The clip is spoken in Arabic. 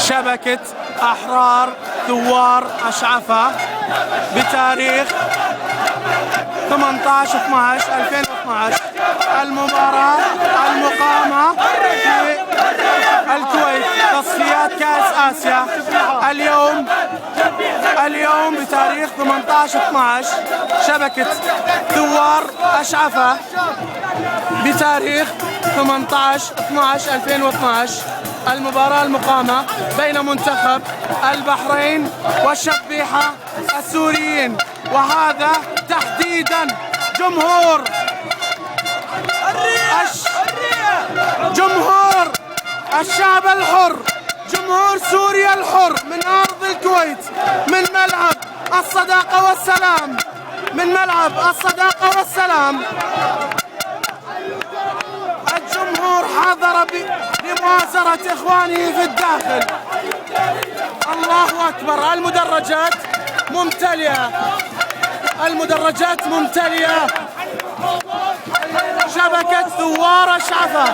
شبكة أحرار ثوار أشعفة بتاريخ 18/12/2012. المباراة المقامة في الكويت، تصفيات كأس آسيا. اليوم بتاريخ 18/12 شبكة ثوار أشعفة بتاريخ 18/12/2012. المباراة المقامة بين منتخب البحرين والشبيحة السوريين، وهذا تحديدا جمهور الشعب الحر، جمهور سوريا الحر من أرض الكويت، من ملعب الصداقة والسلام، من ملعب الصداقة والسلام. الجمهور حاضر بمؤازرة إخوانه في الداخل. الله أكبر. المدرجات ممتلئة، المدرجات ممتلئة. شبكة ثوار أشعفة